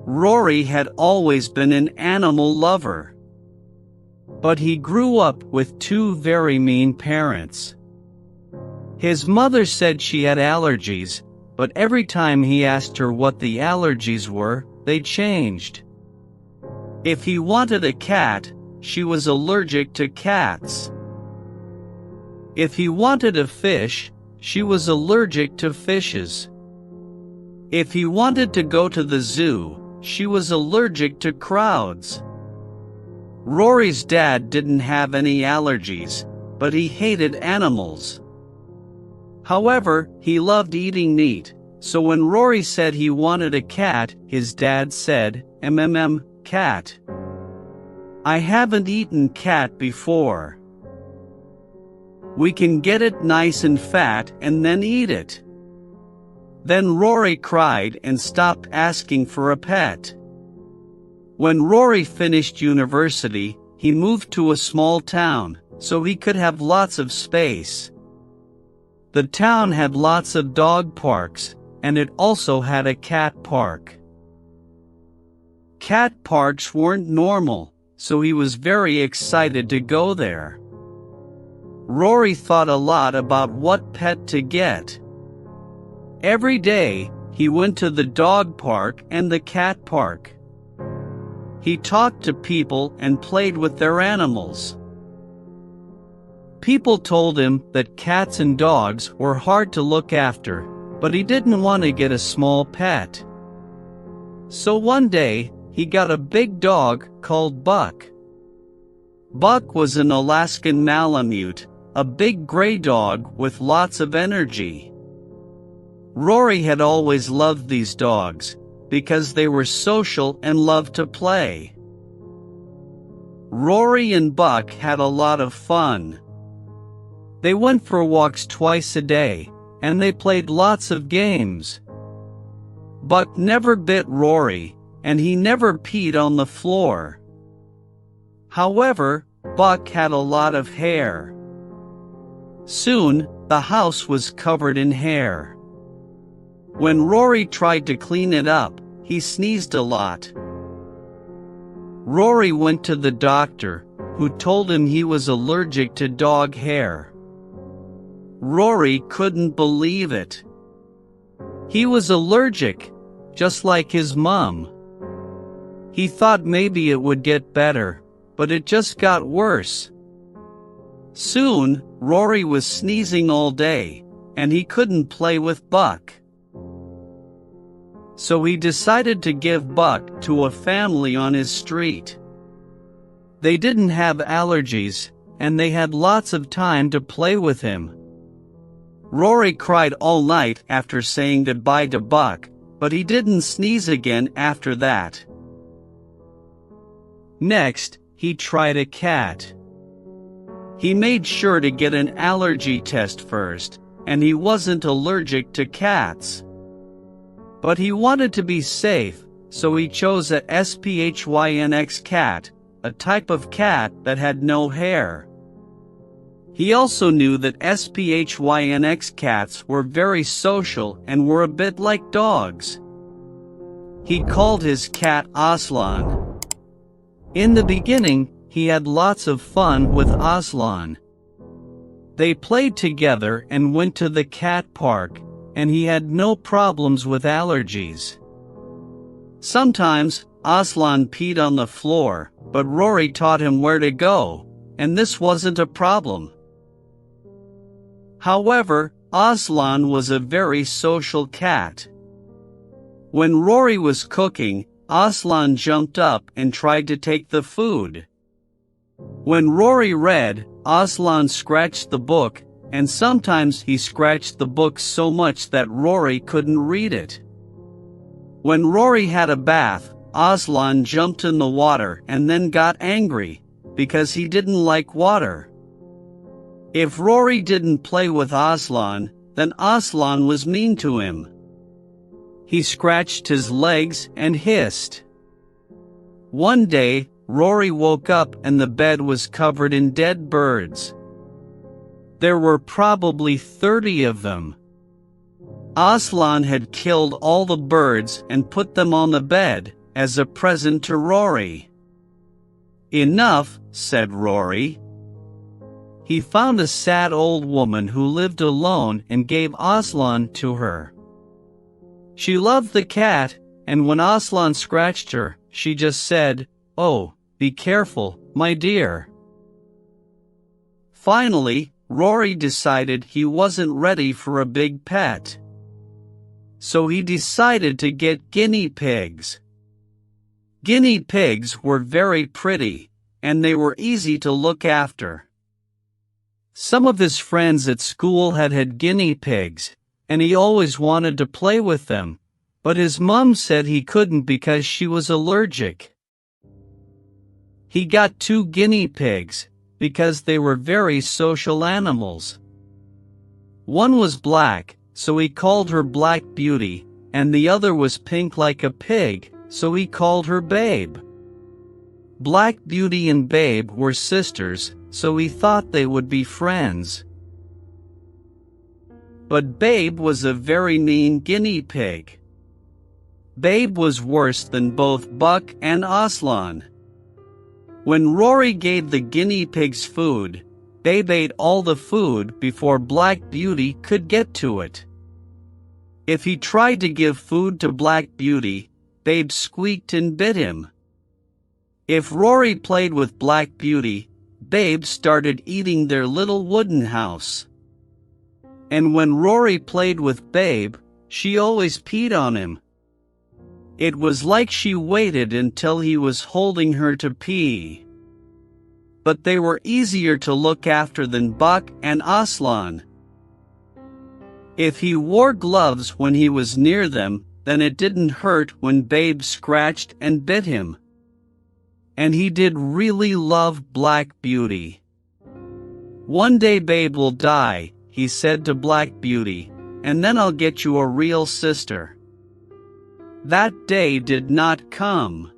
Rory had always been an animal lover. But he grew up with two very mean parents. His mother said she had allergies, but every time he asked her what the allergies were, they changed. If he wanted a cat, she was allergic to cats. If he wanted a fish, she was allergic to fishes. If he wanted to go to the zoo, she was allergic to crowds. Rory's dad didn't have any allergies, but he hated animals. However, he loved eating meat, so when Rory said he wanted a cat, his dad said, cat. I haven't eaten cat before. We can get it nice and fat and then eat it. Then Rory cried and stopped asking for a pet. When Rory finished university, he moved to a small town, so he could have lots of space. The town had lots of dog parks, and it also had a cat park. Cat parks weren't normal, so he was very excited to go there. Rory thought a lot about what pet to get. Every day, he went to the dog park and the cat park. He talked to people and played with their animals. People told him that cats and dogs were hard to look after, but he didn't want to get a small pet. So one day, he got a big dog called Buck. Buck was an Alaskan Malamute, a big gray dog with lots of energy. Rory had always loved these dogs, because they were social and loved to play. Rory and Buck had a lot of fun. They went for walks twice a day, and they played lots of games. Buck never bit Rory, and he never peed on the floor. However, Buck had a lot of hair. Soon, the house was covered in hair. When Rory tried to clean it up, he sneezed a lot. Rory went to the doctor, who told him he was allergic to dog hair. Rory couldn't believe it. He was allergic, just like his mom. He thought maybe it would get better, but it just got worse. Soon, Rory was sneezing all day, and he couldn't play with Buck. So he decided to give Buck to a family on his street. They didn't have allergies, and they had lots of time to play with him. Rory cried all night after saying goodbye to Buck, but he didn't sneeze again after that. Next, he tried a cat. He made sure to get an allergy test first, and he wasn't allergic to cats. But he wanted to be safe, so he chose a Sphynx cat, a type of cat that had no hair. He also knew that Sphynx cats were very social and were a bit like dogs. He called his cat Aslan. In the beginning, he had lots of fun with Aslan. They played together and went to the cat park, and he had no problems with allergies. Sometimes, Aslan peed on the floor, but Rory taught him where to go, and this wasn't a problem. However, Aslan was a very social cat. When Rory was cooking, Aslan jumped up and tried to take the food. When Rory read, Aslan scratched the book, and sometimes he scratched the book so much that Rory couldn't read it. When Rory had a bath, Aslan jumped in the water and then got angry, because he didn't like water. If Rory didn't play with Aslan, then Aslan was mean to him. He scratched his legs and hissed. One day, Rory woke up and the bed was covered in dead birds. There were probably 30 of them. Aslan had killed all the birds and put them on the bed, as a present to Rory. "Enough," said Rory. He found a sad old woman who lived alone and gave Aslan to her. She loved the cat, and when Aslan scratched her, she just said, "Oh, be careful, my dear." Finally, Rory decided he wasn't ready for a big pet. So he decided to get guinea pigs. Guinea pigs were very pretty, and they were easy to look after. Some of his friends at school had guinea pigs, and he always wanted to play with them, but his mom said he couldn't because she was allergic. He got 2 guinea pigs, because they were very social animals. One was black, so he called her Black Beauty, and the other was pink like a pig, so he called her Babe. Black Beauty and Babe were sisters, so he thought they would be friends. But Babe was a very mean guinea pig. Babe was worse than both Buck and Aslan. When Rory gave the guinea pigs food, Babe ate all the food before Black Beauty could get to it. If he tried to give food to Black Beauty, Babe squeaked and bit him. If Rory played with Black Beauty, Babe started eating their little wooden house. And when Rory played with Babe, she always peed on him. It was like she waited until he was holding her to pee. But they were easier to look after than Buck and Aslan. If he wore gloves when he was near them, then it didn't hurt when Babe scratched and bit him. And he did really love Black Beauty. "One day Babe will die," he said to Black Beauty, "and then I'll get you a real sister." That day did not come.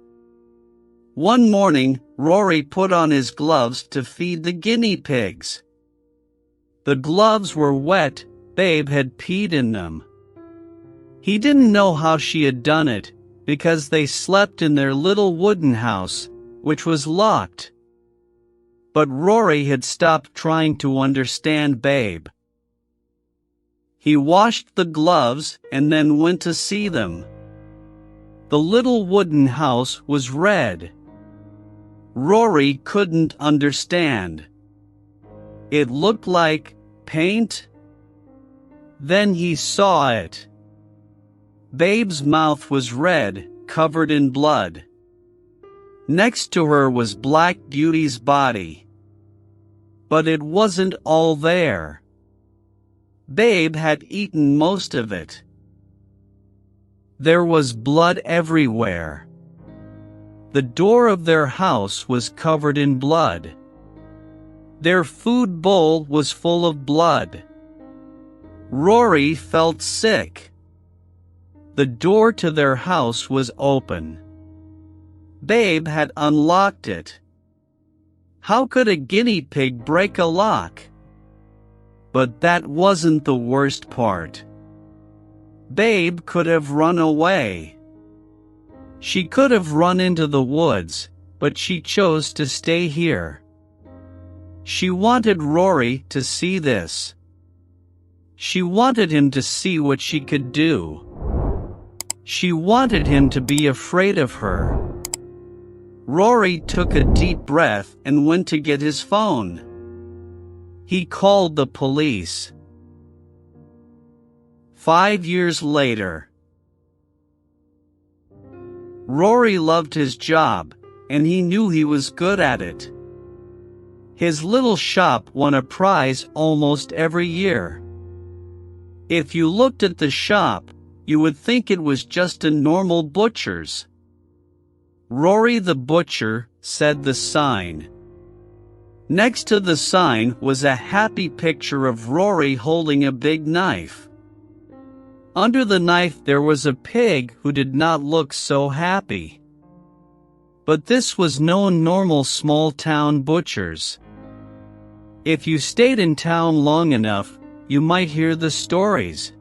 One morning, Rory put on his gloves to feed the guinea pigs. The gloves were wet, Babe had peed in them. He didn't know how she had done it, because they slept in their little wooden house, which was locked. But Rory had stopped trying to understand Babe. He washed the gloves and then went to see them. The little wooden house was red. Rory couldn't understand. It looked like paint. Then he saw it. Babe's mouth was red, covered in blood. Next to her was Black Beauty's body. But it wasn't all there. Babe had eaten most of it. There was blood everywhere. The door of their house was covered in blood. Their food bowl was full of blood. Rory felt sick. The door to their house was open. Babe had unlocked it. How could a guinea pig break a lock? But that wasn't the worst part. Babe could have run away. She could have run into the woods, but she chose to stay here. She wanted Rory to see this. She wanted him to see what she could do. She wanted him to be afraid of her. Rory took a deep breath and went to get his phone. He called the police. 5 years later. Rory loved his job, and he knew he was good at it. His little shop won a prize almost every year. If you looked at the shop, you would think it was just a normal butcher's. "Rory the Butcher," said the sign. Next to the sign was a happy picture of Rory holding a big knife. Under the knife there was a pig who did not look so happy. But this was no normal small-town butcher's. If you stayed in town long enough, you might hear the stories.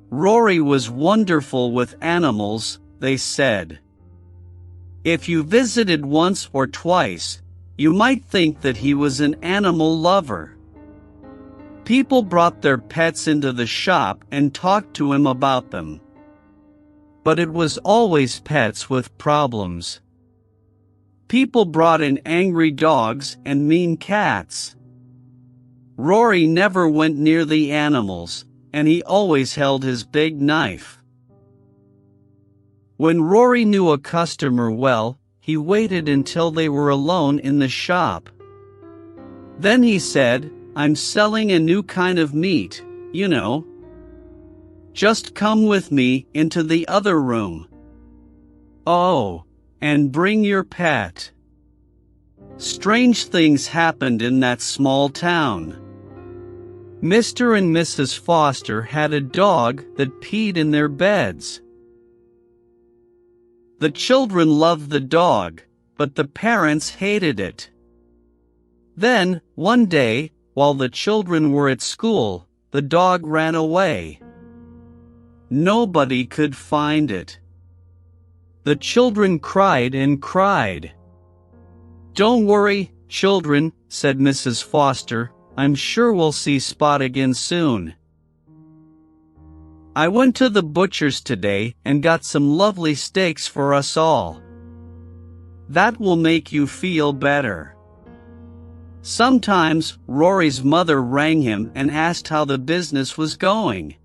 Rory was wonderful with animals, they said. If you visited once or twice, you might think that he was an animal lover. People brought their pets into the shop and talked to him about them. But it was always pets with problems. People brought in angry dogs and mean cats. Rory never went near the animals, and he always held his big knife. When Rory knew a customer well, he waited until they were alone in the shop. Then he said, "I'm selling a new kind of meat, you know. Just come with me into the other room. Oh, and bring your pet." Strange things happened in that small town. Mr. and Mrs. Foster had a dog that peed in their beds. The children loved the dog, but the parents hated it. Then, one day, while the children were at school, the dog ran away. Nobody could find it. The children cried and cried. "Don't worry, children," said Mrs. Foster. "I'm sure we'll see Spot again soon. I went to the butcher's today and got some lovely steaks for us all. That will make you feel better." Sometimes Rory's mother rang him and asked how the business was going.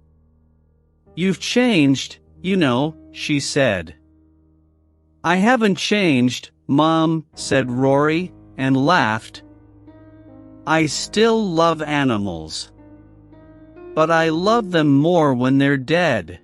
"You've changed, you know," she said. "I haven't changed, Mom," said Rory, and laughed. "I still love animals. But I love them more when they're dead."